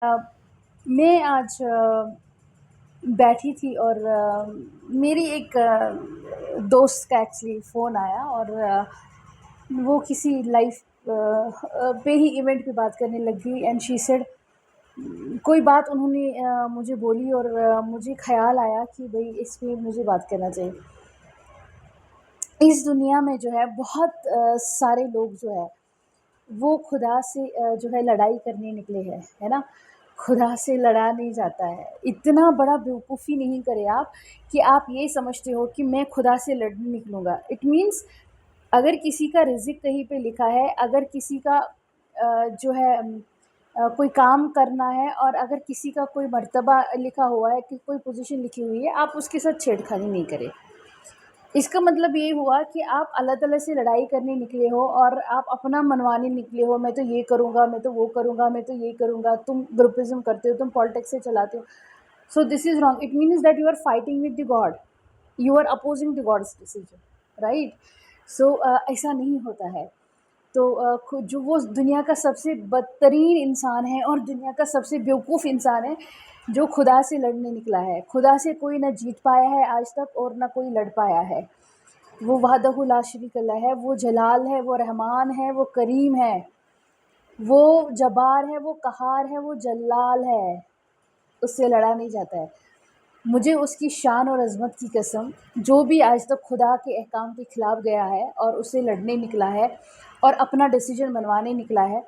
میں آج بیٹھی تھی اور میری ایک دوست کا ایکچولی فون آیا، اور وہ کسی لائف پہ ہی ایونٹ پہ بات کرنے لگ گئی، اینڈ شی سیڈ کوئی بات انہوں نے مجھے بولی، اور مجھے خیال آیا کہ بھئی اس پہ مجھے بات کرنا چاہیے۔ اس دنیا میں جو ہے بہت سارے لوگ جو ہے وہ خدا سے جو ہے لڑائی کرنے نکلے ہیں، ہے نا۔ خدا سے لڑا نہیں جاتا ہے۔ اتنا بڑا بیوقوفی نہیں کرے آپ کہ آپ یہ سمجھتے ہو کہ میں خدا سے لڑنے نکلوں گا۔ اٹ مینس اگر کسی کا رزق کہیں پہ لکھا ہے، اگر کسی کا جو ہے کوئی کام کرنا ہے، اور اگر کسی کا کوئی مرتبہ لکھا ہوا ہے، کہ کوئی پوزیشن لکھی ہوئی ہے، آپ اس کے ساتھ چھیڑ خانی نہیں کریں۔ اس کا مطلب یہ ہوا کہ آپ اللہ تعالیٰ سے لڑائی کرنے نکلے ہو، اور آپ اپنا منوانے نکلے ہو، میں تو یہ کروں گا، میں تو وہ کروں گا، میں تو یہ کروں گا۔ تم گروپزم کرتے ہو، تم پالیٹکس سے چلاتے ہو، so this is wrong. It means that you are fighting with the God, you are opposing the God's decision, right. So ایسا نہیں ہوتا ہے۔ تو جو وہ دنیا کا سب سے بدترین انسان ہے اور دنیا کا سب سے بیوقوف انسان ہے جو خدا سے لڑنے نکلا ہے۔ خدا سے کوئی نہ جیت پایا ہے آج تک، اور نہ کوئی لڑ پایا ہے۔ وہ وحدہ لا شریک اللہ ہے، وہ جلال ہے، وہ رحمان ہے، وہ کریم ہے، وہ جبار ہے، وہ قہار ہے، وہ جلال ہے۔ اس سے لڑا نہیں جاتا ہے۔ مجھے اس کی شان اور عظمت کی قسم، جو بھی آج تک خدا کے احکام کے خلاف گیا ہے اور اسے لڑنے نکلا ہے اور اپنا ڈیسیجن منوانے نکلا ہے،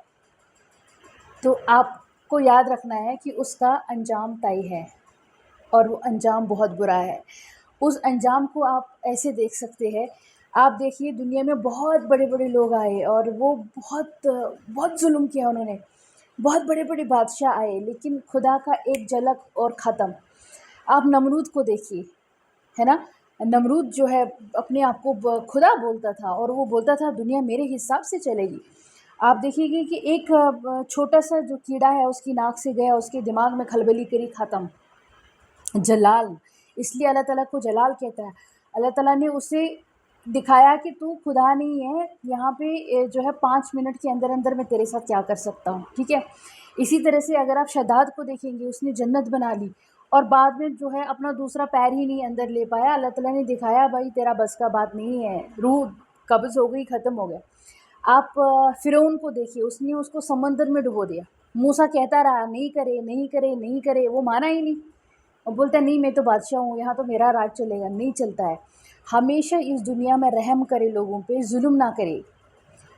تو آپ کو یاد رکھنا ہے کہ اس کا انجام طے ہے، اور وہ انجام بہت برا ہے۔ اس انجام کو آپ ایسے دیکھ سکتے ہیں، آپ دیکھیے دنیا میں بہت بڑے بڑے لوگ آئے، اور وہ بہت ظلم کیا انہوں نے، بہت بڑے بڑے بادشاہ آئے، لیکن خدا کا ایک جھلک اور ختم۔ آپ نمرود کو دیکھیے، ہے نا۔ نمرود جو ہے اپنے آپ کو خدا بولتا تھا، اور وہ بولتا تھا دنیا میرے حساب سے چلے گی۔ آپ دیکھیے گے کہ ایک چھوٹا سا جو کیڑا ہے اس کی ناک سے گیا، اس کے دماغ میں کھلبلی کری، ختم۔ جلال، اس لیے اللہ تعالیٰ کو جلال کہتا ہے۔ اللہ تعالیٰ نے اسے دکھایا کہ تو خدا نہیں ہے، یہاں پہ جو ہے 5 منٹ کے اندر اندر میں تیرے ساتھ کیا کر سکتا ہوں، ٹھیک ہے۔ اسی طرح سے اگر آپ شداد کو دیکھیں گے، اس نے جنت بنا لی، اور بعد میں جو ہے اپنا دوسرا پیر ہی نہیں اندر لے پایا۔ اللہ تعالیٰ نے دکھایا بھائی تیرا بس کا بات نہیں ہے، روح قبض ہو گئی، ختم ہو گیا۔ آپ فرعون کو دیکھیے، اس نے اس کو سمندر میں ڈبو دیا۔ موسیٰ کہتا رہا نہیں کرے نہیں کرے نہیں کرے، وہ مانا ہی نہیں، اور بولتا ہے نہیں میں تو بادشاہ ہوں، یہاں تو میرا راج چلے گا۔ نہیں چلتا ہے۔ ہمیشہ اس دنیا میں رحم کرے، لوگوں پہ ظلم نہ کرے۔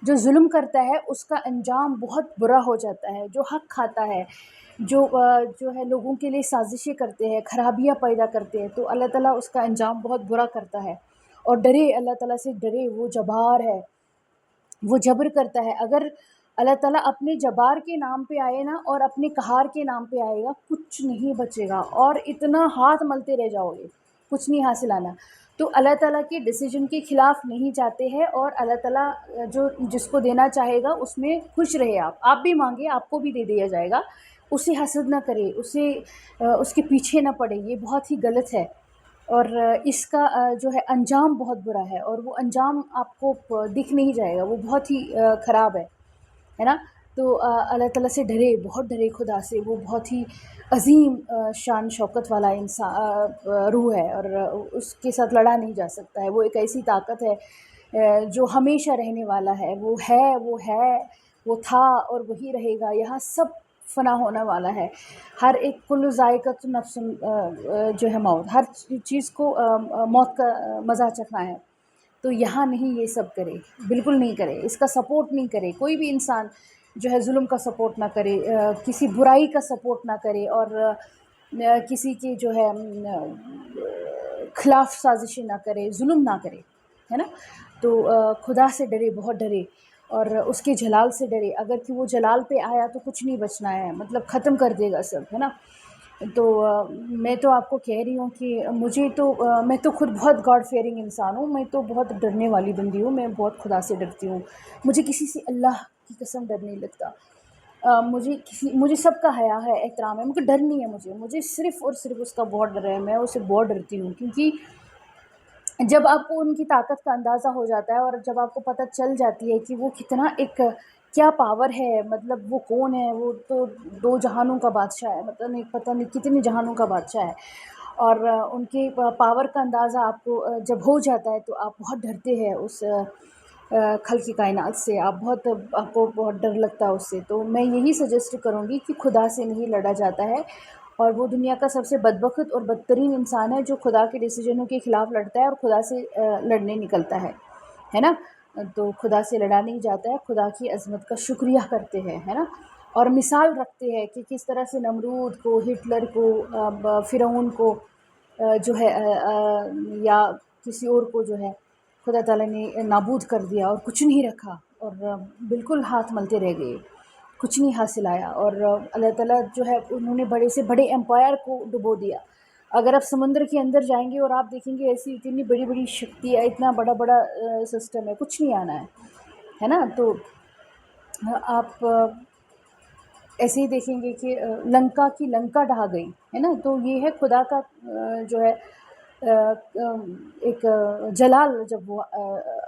جو ظلم کرتا ہے اس کا انجام بہت برا ہو جاتا ہے۔ جو حق کھاتا ہے، جو ہے لوگوں کے لیے سازشیں کرتے ہیں، خرابیاں پیدا کرتے ہیں، تو اللہ تعالیٰ اس کا انجام بہت برا کرتا ہے۔ اور ڈرے، اللہ تعالیٰ سے ڈرے، وہ جبار ہے، وہ جبر کرتا ہے۔ اگر اللہ تعالیٰ اپنے جبار کے نام پہ آئے نا، اور اپنے قہار کے نام پہ آئے گا، کچھ نہیں بچے گا، اور اتنا ہاتھ ملتے رہ جاؤ گے، کچھ نہیں حاصل آنا۔ تو اللہ تعالیٰ کے ڈیسیجن کے خلاف نہیں جاتے ہیں، اور اللہ تعالیٰ جو جس کو دینا چاہے گا اس میں خوش رہے۔ آپ بھی مانگے، آپ کو بھی دے دیا جائے گا۔ اسے حسد نہ کرے، اس کے پیچھے نہ پڑے، یہ بہت ہی غلط ہے، اور اس کا جو ہے انجام بہت برا ہے، اور وہ انجام آپ کو دکھ نہیں جائے گا، وہ بہت ہی خراب ہے نا۔ تو اللہ تعالیٰ سے ڈرے، بہت ڈرے خدا سے۔ وہ بہت ہی عظیم شان شوکت والا انسان روح ہے، اور اس کے ساتھ لڑا نہیں جا سکتا ہے۔ وہ ایک ایسی طاقت ہے جو ہمیشہ رہنے والا ہے، وہ ہے، وہ تھا اور وہی رہے گا۔ یہاں سب فنا ہونے والا ہے، ہر ایک کل ذائقۃ نفس جو ہے موت، ہر چیز کو موت کا مزہ چکھنا ہے۔ تو یہاں نہیں یہ سب کرے، بالکل نہیں کرے، اس کا سپورٹ نہیں کرے۔ کوئی بھی انسان جو ہے ظلم کا سپورٹ نہ کرے، کسی برائی کا سپورٹ نہ کرے، اور کسی کی جو ہے خلاف سازشیں نہ کرے، ظلم نہ کرے، ہے نا۔ تو خدا سے ڈرے، بہت ڈرے، اور اس کے جلال سے ڈرے۔ اگر کہ وہ جلال پہ آیا تو کچھ نہیں بچنا ہے، مطلب ختم کر دے گا سب، ہے نا۔ تو میں تو آپ کو کہہ رہی ہوں کہ میں تو خود بہت گاڈ فیئرنگ انسان ہوں، میں تو بہت ڈرنے والی بندی ہوں، میں بہت خدا سے ڈرتی ہوں۔ مجھے کسی سے اللہ کی قسم ڈر نہیں لگتا۔ مجھے سب کا حیا ہے، احترام ہے، مجھے ڈر نہیں ہے۔ مجھے صرف اور صرف اس کا بہت ڈر ہے، میں اسے بہت ڈرتی ہوں، کیونکہ جب آپ کو ان کی طاقت کا اندازہ ہو جاتا ہے، اور جب آپ کو پتہ چل جاتی ہے کہ وہ کتنا ایک کیا پاور ہے، مطلب وہ کون ہے، وہ تو دو جہانوں کا بادشاہ ہے، مطلب نہیں پتہ نہیں کتنے جہانوں کا بادشاہ ہے، اور ان کے پاور کا اندازہ آپ کو جب ہو جاتا ہے تو آپ بہت ڈرتے ہیں اس خلق کائنات سے، آپ کو بہت ڈر لگتا ہے اس سے. تو میں یہی سجیسٹ کروں گی کہ خدا سے نہیں لڑا جاتا ہے، اور وہ دنیا کا سب سے بدبخت اور بدترین انسان ہے جو خدا کے ڈیسیجنوں کے خلاف لڑتا ہے اور خدا سے لڑنے نکلتا ہے نا. تو خدا سے لڑا نہیں جاتا ہے، خدا کی عظمت کا شکریہ کرتے ہیں، ہے نا، اور مثال رکھتے ہیں کہ کس طرح سے نمرود کو، ہٹلر کو، فرعون کو جو ہے یا کسی اور کو جو ہے خدا تعالیٰ نے نابود کر دیا اور کچھ نہیں رکھا، اور بالکل ہاتھ ملتے رہ گئے، کچھ نہیں حاصل آیا، اور اللہ تعالیٰ جو ہے انہوں نے بڑے سے بڑے امپائر کو ڈبو دیا. اگر آپ سمندر کے اندر جائیں گے اور آپ دیکھیں گے ایسی اتنی بڑی بڑی شکتی ہے، اتنا بڑا بڑا سسٹم ہے، کچھ نہیں آنا ہے نا. تو آپ ایسے ہی دیکھیں گے کہ لنکا کی لنکا ڈھا گئی ہے نا. تو یہ ہے خدا کا جو ہے ایک جلال جب وہ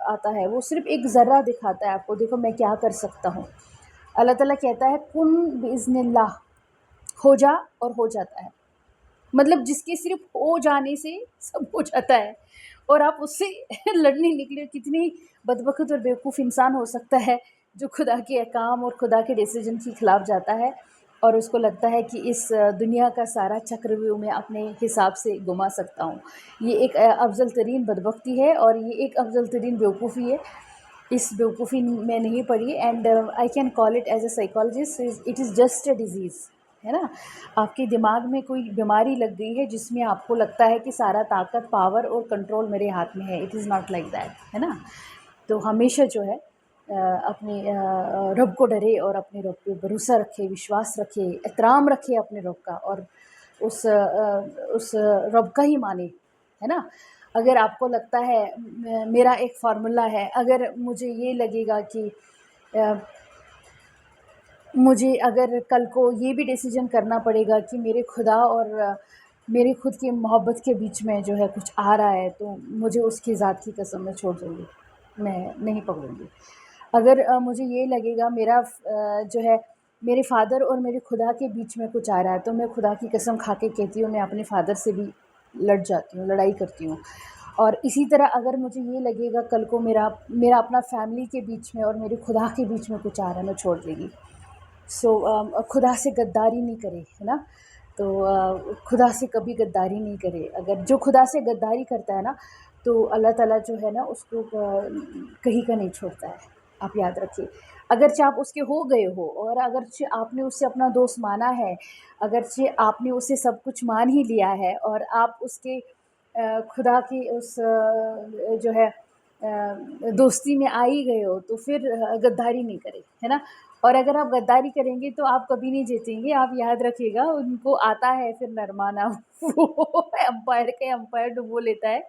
آتا ہے، وہ صرف ایک ذرہ دکھاتا ہے آپ کو، دیکھو میں کیا کر سکتا ہوں. اللہ تعالیٰ کہتا ہے کن بِإِذْنِ اللہ، ہو جا، اور ہو جاتا ہے. مطلب جس کے صرف ہو جانے سے سب ہو جاتا ہے، اور آپ اس سے لڑنے نکلے. کتنی بدبخت اور بیوقوف انسان ہو سکتا ہے جو خدا کے احکام اور خدا کے ڈیسیجن کے خلاف جاتا ہے اور اس کو لگتا ہے کہ اس دنیا کا سارا چکرویو میں اپنے حساب سے گھما سکتا ہوں. یہ ایک افضل ترین بدبختی ہے، اور یہ ایک افضل ترین بیوقوفی ہے. اس بیوقوفی میں نہیں پڑی، and I can call it as a psychologist, it is just a disease, ہے نا. آپ کے دماغ میں کوئی بیماری لگ گئی ہے جس میں آپ کو لگتا ہے کہ سارا طاقت، پاور اور کنٹرول میرے ہاتھ میں ہے. It is not like that, ہے نا. تو ہمیشہ جو ہے اپنے رب کو ڈرے اور اپنے رب پہ بھروسہ رکھے، وشواس رکھے، احترام رکھے اپنے رب کا، اور اس رب کا ہی مانے، ہے نا. اگر آپ کو لگتا ہے میرا ایک فارمولہ ہے، اگر مجھے یہ لگے گا کہ مجھے اگر کل کو یہ بھی ڈیسیجن کرنا پڑے گا کہ میرے خدا اور میری خود کی محبت کے بیچ میں جو ہے کچھ آ رہا ہے، تو مجھے اس کی ذات کی قسم میں چھوڑ دوں گی، میں نہیں پکڑوں گی. اگر مجھے یہ لگے گا میرا جو ہے میرے فادر اور میرے خدا کے بیچ میں کچھ آ رہا ہے، تو میں خدا کی قسم کھا کے کہتی ہوں میں اپنے فادر سے بھی لڑ جاتی ہوں، لڑائی کرتی ہوں. اور اسی طرح اگر مجھے یہ لگے گا کل کو میرا اپنا فیملی کے بیچ میں اور میرے خدا کے بیچ میں کچھ آ رہا ہے، میں چھوڑ دے گی. سو خدا سے غداری نہیں کرے، ہے نا. تو خدا سے کبھی غداری نہیں کرے. اگر جو خدا سے غداری کرتا ہے نا، تو اللہ تعالیٰ جو ہے نا اس کو کہیں کا نہیں چھوڑتا ہے. آپ یاد رکھیے، اگرچہ آپ اس کے ہو گئے ہو، اور اگرچہ آپ نے اس سے اپنا دوست مانا ہے، اگرچہ آپ نے اسے سب کچھ مان ہی لیا ہے، اور آپ اس کے خدا کی اس جو ہے دوستی میں آ ہی گئے ہو، تو پھر غداری نہیں کرے، ہے نا. اور اگر آپ غداری کریں گے تو آپ کبھی نہیں جیتیں گے. آپ یاد رکھیے گا، ان کو آتا ہے پھر نرمانا وہ امپائر ڈبو لیتا ہے.